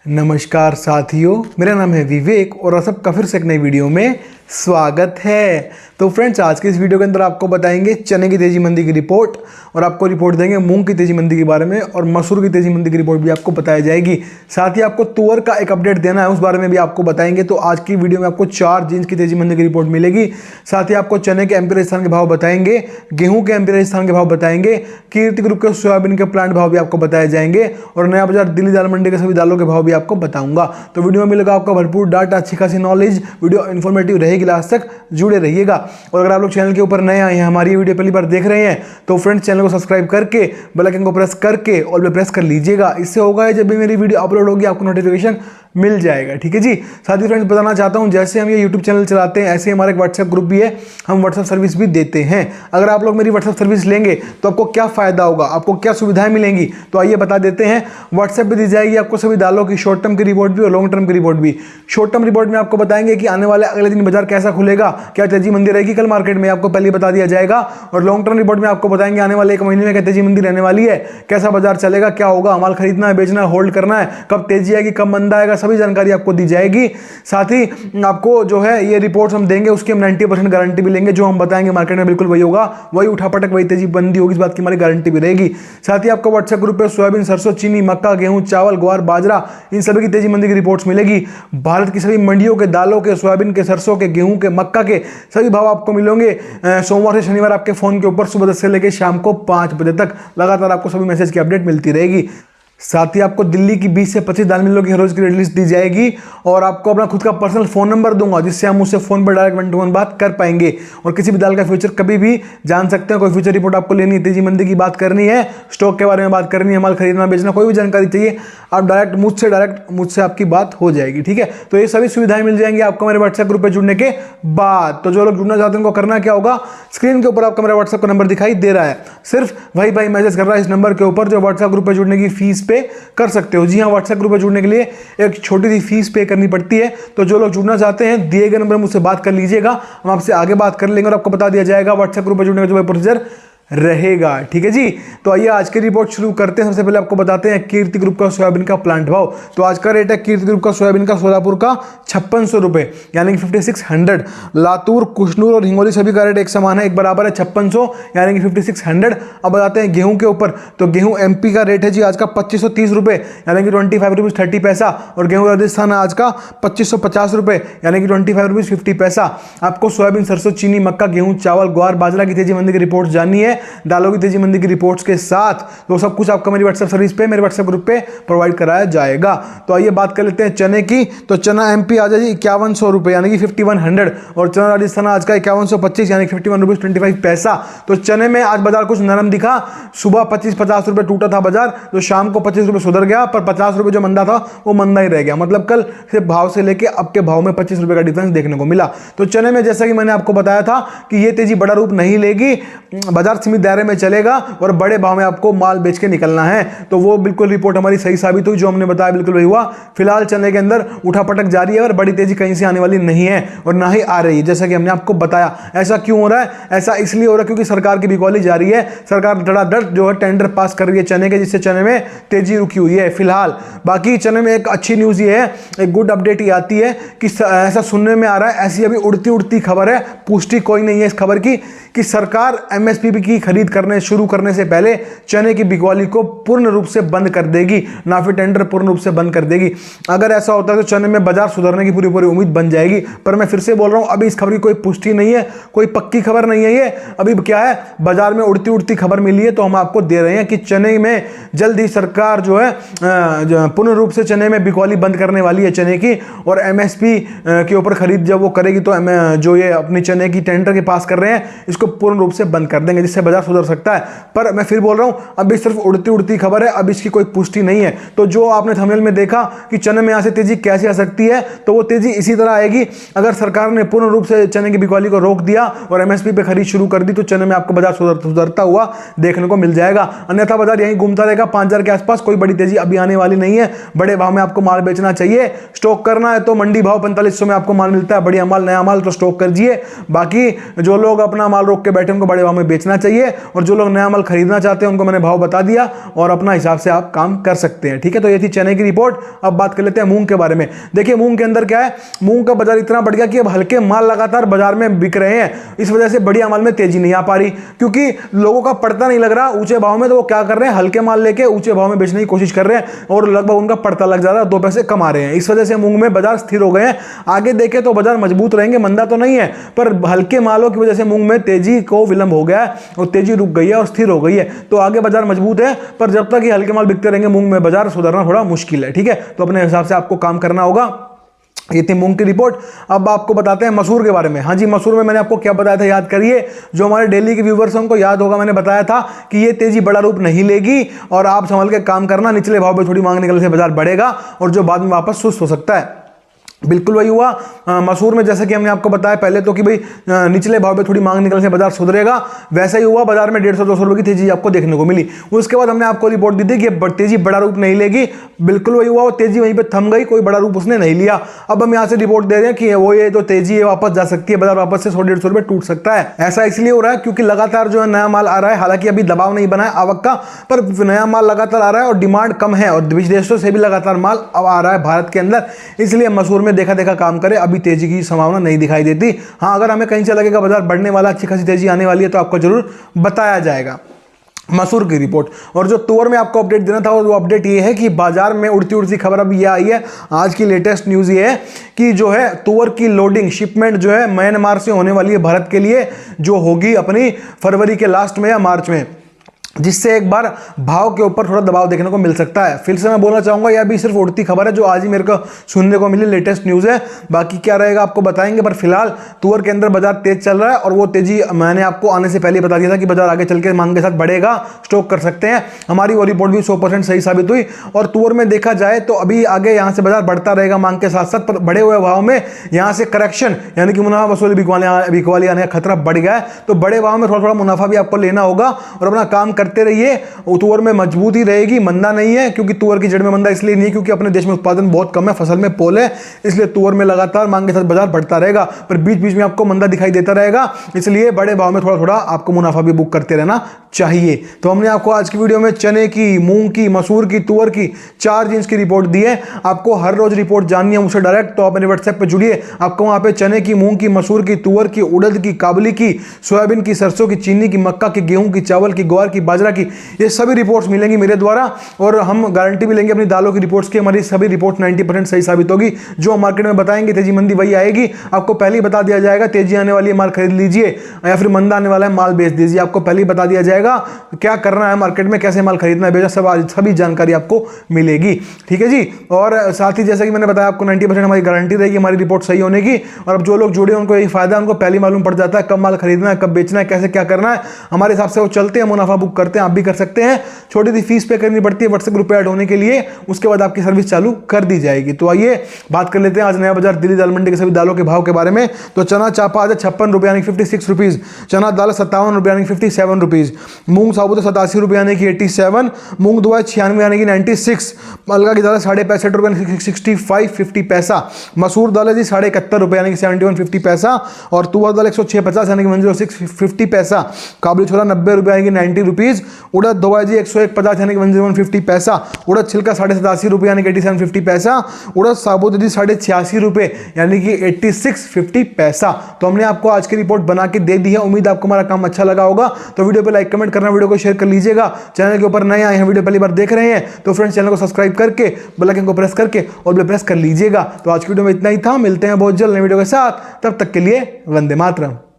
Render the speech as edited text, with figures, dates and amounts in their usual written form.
नमस्कार साथियों, मेरा नाम है विवेक और आप सबका फिर से एक नई वीडियो में स्वागत है। तो फ्रेंड्स, आज के इस वीडियो के अंदर आपको बताएंगे चने की तेजी मंदी की रिपोर्ट और आपको रिपोर्ट देंगे मूंग की तेजी मंदी के बारे में और मसूर की तेजी मंदी की रिपोर्ट भी आपको बताई जाएगी। साथ ही आपको तुअर का एक अपडेट देना है, उस बारे में भी आपको बताएंगे। तो आज की वीडियो में आपको 4 जींस की तेजी मंदी की रिपोर्ट मिलेगी। साथ ही आपको चने के एमपी राजस्थान के भाव बताएंगे, गेहूं के एमपी राजस्थान के भाव बताएंगे, कीर्ति ग्रुप के सोयाबीन के प्लांट भाव भी आपको बताए जाएंगे और नया बाजार दिल्ली दाल मंडी के सभी दालों के भाव भी आपको बताऊंगा। तो वीडियो में मिलेगा आपको भरपूर डाटा, अच्छी खासी नॉलेज, वीडियो इन्फॉर्मेटिव रहेगी, लास्ट तक जुड़े रहिएगा। और अगर आप लोग चैनल के ऊपर नए आए हैं, हमारी ये वीडियो पहली बार देख रहे हैं, तो फ्रेंड्स चैनल को सब्सक्राइब करके बेल आइकन को प्रेस करके ऑल पे प्रेस कर लीजिएगा। इससे होगा जब भी मेरी वीडियो अपलोड होगी आपको नोटिफिकेशन मिल जाएगा। ठीक है जी। साथ ही फ्रेंड्स बताना चाहता हूं, जैसे हम ये यूट्यूब चैनल चलाते हैं ऐसे हमारा एक व्हाट्सएप ग्रुप भी है, हम व्हाट्सएप सर्विस भी देते हैं। अगर आप लोग मेरी व्हाट्सएप सर्विस लेंगे तो आपको क्या फायदा होगा, आपको क्या सुविधाएं मिलेंगी, तो आइए बता देते हैं। व्हाट्सएप पे दी जाएगी आपको सभी दालों की शॉर्ट टर्म की रिपोर्ट भी और लॉन्ग टर्म की रिपोर्ट भी। शॉर्ट टर्म रिपोर्ट में आपको बताएंगे कि आने वाले अगले दिन बाजार कैसा खुलेगा, क्या तेजी मंदी रहेगी कल मार्केट में, आपको पहले बता दिया जाएगा। और लॉन्ग टर्म रिपोर्ट में आपको बताएंगे आने वाले 1 महीने में क्या तेजी मंदी रहने वाली है, कैसा बाजार चलेगा, क्या होगा, माल खरीदना है, बेचना है, होल्ड करना है, कब तेजी आएगी, कब मंदा आएगा, सभी जानकारी आपको दी जाएगी। साथ ही आपको जो है ये रिपोर्ट्स हम देंगे, उसकी हम 90% गारंटी भी लेंगे। जो हम बताएंगे मार्केट में बिल्कुल वही होगा, वही उठापटक, वही तेजी बंदी होगी, इस बात की हमारी गारंटी भी रहेगी। साथ ही आपको व्हाट्सएप ग्रुप पे सोयाबीन, सरसों, चीनी, मक्का, गेहूं, चावल, ग्वार, बाजरा, इन सभी की तेजी मंदी की रिपोर्ट्स मिलेगी। भारत की सभी मंडियों के दालों के, सोयाबीन के, सरसों के, गेहूं के, मक्का के सभी भाव आपको मिलेंगे सोमवार से शनिवार आपके फोन के ऊपर सुबह 10 से लेकर शाम को 5 बजे तक लगातार आपको सभी मैसेज की अपडेट मिलती रहेगी। साथ ही आपको दिल्ली की 20 से 25 दाल मिलों की हर रोज की रेट लिस्ट दी जाएगी और आपको अपना खुद का पर्सनल फोन नंबर दूंगा, जिससे हम उससे फोन पर डायरेक्ट 1 to 1 बात कर पाएंगे और किसी भी दाल का फ्यूचर कभी भी जान सकते हैं। कोई फ्यूचर रिपोर्ट आपको लेनी है, तेजी मंदी की बात करनी है, स्टॉक के बारे में बात करनी है, माल खरीदना बेचना, कोई भी जानकारी चाहिए, आप डायरेक्ट मुझसे आपकी बात हो जाएगी। ठीक है। तो ये सभी सुविधाएं मिल जाएंगी आपको मेरे व्हाट्सएप ग्रुप पर जुड़ने के बाद। तो जो लोग जुड़ना चाहते हैं उनको करना क्या होगा, स्क्रीन के ऊपर आपका मेरा व्हाट्सएप का नंबर दिखाई दे रहा है, सिर्फ भाई मैसेज कर रहा है इस नंबर के ऊपर, जो व्हाट्सएप ग्रुप पर जुड़ने की फीस पे कर सकते हो। जी हाँ, व्हाट्सएप ग्रुप में जुड़ने के लिए एक छोटी सी फीस पे करनी पड़ती है। तो जो लोग जुड़ना चाहते हैं दिए गए नंबर मुझसे बात कर लीजिएगा, हम आपसे आगे बात कर लेंगे और आपको बता दिया जाएगा व्हाट्सएप ग्रुप में जुड़ने का जो प्रोसीजर रहेगा। ठीक है जी। तो आइए आज की रिपोर्ट शुरू करते हैं। सबसे पहले आपको बताते हैं कीर्ति ग्रुप का सोयाबीन का प्लांट भाव। तो आज का रेट है कीर्ति ग्रुप का सोयाबीन का सोलापुर का 5600 रुपए, यानी कि 5600। लातूर, कुशनूर और हिंगोली सभी का रेट एक समान है, एक बराबर है 5600, यानी कि 5600। अब बताते हैं गेहूं के ऊपर। तो गेहूं एमपी का रेट है जी आज का 2530 रुपए, यानी कि 25 रुपीज 30 पैसा। और गेहूं राजस्थान आज का 2550 रुपए, यानी कि 25 रुपीज 50 पैसा। आपको सोयाबीन, सरसों, चीनी, मक्का, गेहूं, चावल, ग्वार, बाजरा की तेजी मंदी की रिपोर्ट जाननी है, दालों की तेजी मंदी की रिपोर्ट्स के साथ, तो सब कुछ आपको मेरी व्हाट्सएप सर्विस पे, मेरे व्हाट्सएप ग्रुप पे प्रोवाइड कराया जाएगा। तो आइए बात कर लेते हैं चने की। तो चना एमपी आ जाए 5100 रुपए, यानी कि 5100। और चना राजस्थान आज का 5125, यानी 51 रुपीज 25 पैसा। तो चने में आज बाजार कुछ नरम दिखा, सुबह 25-50 रुपए टूटा था बाजार, तो शाम को 25 रुपए सुधर गया, पर 50 रुपए जो मंदा था वो मंदा ही रह गया। मतलब कल से भाव से लेके अब के भाव में 25 रुपए का डिफरेंस देखने को मिला। तो चने में जैसा कि मैंने आपको बताया था कि ये तेजी बड़ा रूप नहीं लेगी, बाजार सीमित दायरे में चलेगा और बड़े भाव में आपको माल बेच के निकलना है। तो वो बिल्कुल रिपोर्ट हमारी सही साबित हुई, जो हमने बताया बिल्कुल वही हुआ। फिलहाल चने के अंदर उठापटक जारी है और बड़ी तेजी कहीं से आने वाली नहीं है और ना ही आ रही है, जैसा कि हमने आपको बताया। ऐसा क्यों हो रहा है? ऐसा इसलिए हो रहा है क्योंकि सरकार की बिकौली जारी है। सरकार धड़ाधड़ जो है टेंडर पास कर रही है चने के, जिससे चने में तेजी रुकी हुई है फिलहाल। बाकी चने में एक अच्छी न्यूज ये है, एक गुड अपडेट ये आती है कि ऐसा सुनने में आ रहा है, ऐसी अभी उड़ती उड़ती खबर है, पुष्टि कोई नहीं है इस खबर की, कि सरकार एमएसपी की खरीद करने शुरू करने से पहले चने की बिकवाली को पूर्ण रूप से बंद कर देगी, ना फिर टेंडर पूर्ण रूप से बंद कर देगी। अगर ऐसा होता है तो चने में बाजार सुधरने की पूरी उम्मीद बन जाएगी। पर मैं फिर से बोल रहा हूं, अभी इस खबर की कोई पुष्टि नहीं है, कोई पक्की खबर नहीं है, ये अभी क्या है, बाजार में उड़ती उड़ती खबर मिली है, तो हम आपको दे रहे हैं कि चने में जल्द ही सरकार जो है पूर्ण रूप से चने में बिकवाली बंद करने वाली है चने की, और एमएसपी के ऊपर खरीद जब वो करेगी तो जो ये अपनी चने की टेंडर के पास कर रहे हैं इसको पूर्ण रूप से बंद कर देंगे, जिससे बाजार सुधर सकता है। पर मैं फिर बोल रहा हूं, अभी सिर्फ उड़ती उड़ती खबर है, अब इसकी कोई पुष्टि नहीं है। तो जो आपने थंबनेल में देखा कि चने में यहां से तेजी कैसे आ सकती है, तो वो तेजी इसी तरह आएगी अगर सरकार ने पूर्ण रूप से चने की बिकवाली को रोक दिया और एमएसपी पे खरीद शुरू कर दी, तो चने में आपको बाजार सुधरता हुआ देखने को मिल जाएगा। अन्यथा बाजार यहीं घूमता रहेगा 5000 के आसपास, कोई बड़ी तेजी अभी आने वाली नहीं है। बड़े भाव में आपको माल बेचना चाहिए, स्टॉक करना है तो मंडी भाव 4500 में आपको माल मिलता है, बढ़िया माल, नया माल, तो स्टॉक कर दीजिए। बाकी जो लोग अपना माल रोक के बैठे उनको बड़े भाव में बेचना चाहिए। चाहिए, और जो लोग नया माल खरीदना चाहते हैं उनको मैंने भाव बता दिया और अपना हिसाब से आप काम कर सकते हैं। ठीक है, तो ये थी चने की रिपोर्ट। अब बात कर लेते हैं मूंग के बारे में। देखिए मूंग के अंदर क्या है, मूंग का बाजार इतना बढ़ गया कि अब हल्के माल लगातार बाजार में बिक रहे हैं। इस वजह से बढ़िया माल में तेजी नहीं आ पा रही, क्योंकि लोगों का पड़ता नहीं लग रहा ऊंचे भाव में, तो वो क्या कर रहे हैं, हल्के माल लेके ऊंचे भाव में बेचने की कोशिश कर रहे हैं और लगभग उनका पड़ता लग जा रहा है, 2 पैसे कमा रहे हैं। इस वजह से मूंग में बाजार स्थिर हो गए हैं। आगे देखें तो बाजार मजबूत रहेंगे, मंदा तो नहीं है, पर हल्के मालों की वजह से मूंग में तेजी को विलंब हो गया है और तेजी रुक गई है और स्थिर हो गई है। तो आगे बाजार मजबूत है, पर जब तक ये हल्के माल बिकते रहेंगे मूंग में बाजार सुधरना थोड़ा मुश्किल है। ठीक है, तो अपने हिसाब से आपको काम करना होगा। ये थी मूंग की रिपोर्ट। अब आपको बताते हैं मसूर के बारे में। हाँ जी, मसूर में मैंने आपको क्या बताया था, याद करिए। जो हमारे डेली के व्यूवर्स हैं उनको याद होगा, मैंने बताया था कि ये तेजी बड़ा रूप नहीं लेगी और आप संभल के काम करना। निचले भाव पे थोड़ी मांग निकलने से बाजार बढ़ेगा और जो बाद में वापस सुस्त हो सकता है। बिल्कुल वही हुआ मसूर में, जैसे कि हमने आपको बताया पहले तो कि भाई निचले भाव पे थोड़ी मांग निकलने से बाजार सुधरेगा, वैसा ही हुआ। बाजार में 150-200 रुपए की तेजी आपको देखने को मिली। उसके बाद हमने आपको रिपोर्ट दी थी कि तेजी बड़ा रूप नहीं लेगी। बिल्कुल वही हुआ, वो तेजी वहीं पे थम गई, कोई बड़ा रूप उसने नहीं लिया। अब हम यहाँ से रिपोर्ट दे रहे हैं कि वो ये जो तेजी है वापस जा सकती है, बाजार वापस से 100-150 रुपए टूट सकता है। ऐसा इसलिए हो रहा है क्योंकि लगातार जो है नया माल आ रहा है। हालांकि अभी दबाव नहीं बना है आवक का, पर नया माल लगातार आ रहा है और डिमांड कम है और विदेशों से भी लगातार माल अब आ रहा है भारत के अंदर। इसलिए मसूर में देखा देखा काम करे, अभी तेजी की संभावना नहीं दिखाई देती। हाँ, अगर हमें कहीं से लगेगा बाजार बढ़ने वाला, अच्छी खासी तेजी आने वाली है, तो आपको जरूर बताया जाएगा। मसूर की रिपोर्ट। और जो तुअर में आपको अपडेट देना था वो अपडेट ये है कि बाजार में उड़ती उड़ती खबर अब ये आई है, आज की लेटेस्ट न्यूज़ ये है कि जो है तुअर की लोडिंग शिपमेंट जो है म्यांमार से होने वाली है भारत के लिए, जो होगी अपनी फरवरी के लास्ट में या मार्च में, जिससे एक बार भाव के ऊपर थोड़ा दबाव देखने को मिल सकता है। फिर से मैं बोलना चाहूंगा, यह भी सिर्फ उड़ती खबर है जो आज ही मेरे को सुनने को मिली, लेटेस्ट न्यूज़ है। बाकी क्या रहेगा आपको बताएंगे, पर फिलहाल तुअर के अंदर बाजार तेज चल रहा है और वो तेजी मैंने आपको आने से पहले बता दिया था कि बाजार आगे चल के मांग के साथ बढ़ेगा, स्टॉक कर सकते हैं। हमारी वो रिपोर्ट भी 100% सही साबित हुई। और तुअर में देखा जाए तो अभी आगे यहाँ से बाजार बढ़ता रहेगा मांग के साथ साथ, पर बढ़े हुए भाव में यहाँ से करेक्शन यानी कि मुनाफा वसूली बिकवाली आने का खतरा बढ़ गया है। तो बड़े भाव में थोड़ा थोड़ा मुनाफा भी आपको लेना होगा और अपना काम करते रहिए। तुअर में मजबूती रहेगी, मंदा नहीं है, क्योंकि तुअर की जड़ में मंदा इसलिए नहीं क्योंकि अपने देश में उत्पादन बहुत कम है, फसल में पोल है, इसलिए तुअर में लगातार मांग के साथ बाजार बढ़ता रहेगा, पर बीच बीच में आपको मंदा दिखाई देता रहेगा। इसलिए बड़े भाव में थोड़ा थोड़ा आपको मुनाफा भी बुक करते रहना चाहिए। तो हमने आपको आज की वीडियो में चने की, मूंग की, मसूर की, तुअर की 4 जिन्स की रिपोर्ट दी है। आपको हर रोज रिपोर्ट जाननी है मुझसे डायरेक्ट, तो आप मेरे व्हाट्सएप पे जुड़िए। आपको वहां पे चने की, मूंग की, मसूर की, तुअर की, उड़द की, काबुली की, सोयाबीन की, सरसों की, चीनी की, मक्का की, गेहूं की, चावल की, ग्वार की, बाजरा की, ये सभी रिपोर्ट्स मिलेंगी मेरे द्वारा। और हम गारंटी भी लेंगे अपनी दालों की रिपोर्ट्स की, हमारी सभी रिपोर्ट 90% सही साबित होगी। जो मार्केट में बताएंगे तेजी मंदी वही आएगी। आपको पहले ही बता दिया जाएगा तेजी आने वाली है माल खरीद लीजिए, या फिर मंदा आने वाला है माल बेच दीजिए। आपको पहले ही बता दिया जाएगा क्या करना है मार्केट में, कैसे माल खरीदना है बेचा, सभी जानकारी आपको मिलेगी। ठीक है जी। और साथ ही जैसा कि मैंने बताया आपको 90% हमारी गारंटी रहेगी हमारी रिपोर्ट सही होने की। और अब जो लोग जुड़े उनको यही फायदा है, उनको पहले मालूम पड़ जाता है कब माल खरीदना है, कब बेचना है, कैसे क्या करना है। हमारे हिसाब से वो चलते हैं, मुनाफा बुक करते हैं, आप भी कर सकते हैं। छोटी सी फीस पे करनी पड़ती है व्हाट्सएप ग्रुप पे ऐड होने के लिए, उसके बाद आपकी सर्विस चालू कर दी जाएगी। तो आइए बात कर लेते हैं आज नया बाजार दिल्ली दाल मंडी के सभी दालों के भाव के बारे में। तो चना चापा आज 56 रुपये यानी 56 रुपीज़, चना दाल 57 रुपये यानी 57 रुपीज़, मूंग साबुत 87 रुपये यानी कि 87, मूंग दुआ 96 यानी कि 96, अलगा की दाल 65.5 रुपये 65.50 पैसा, मसूर दाल जी 71.5 रुपये यानी कि 71.50 पैसा, और तुअर दाल 106.50 यानी कि 106.50 पैसा, काबुली छोला 90 रुपये यानी कि 90 रुपीज़, उड़द दवा जी 101.50 यानी कि 101.50 पैसा, उड़द छिलका 87.5 रुपये यानी कि 87.50 पैसा, उड़द साबुत जी 86.5 रुपये यानी कि 86.50 पैसा। तो हमने आपको आज की रिपोर्ट बना के दे दी है। उम्मीद आपको हमारा काम अच्छा लगा होगा। तो वीडियो पे लाइक कमेंट करना, वीडियो को शेयर कर लीजिएगा। चैनल के ऊपर नए आए हैं, वीडियो पहली बार देख रहे हैं तो फ्रेंड्स चैनल को सब्सक्राइब करके बेल आइकन को प्रेस करके और बेल प्रेस कर लीजिएगा। तो आज की वीडियो में इतना ही था, मिलते हैं बहुत जल्द नई वीडियो के साथ, तब तक के लिए वंदे मातरम।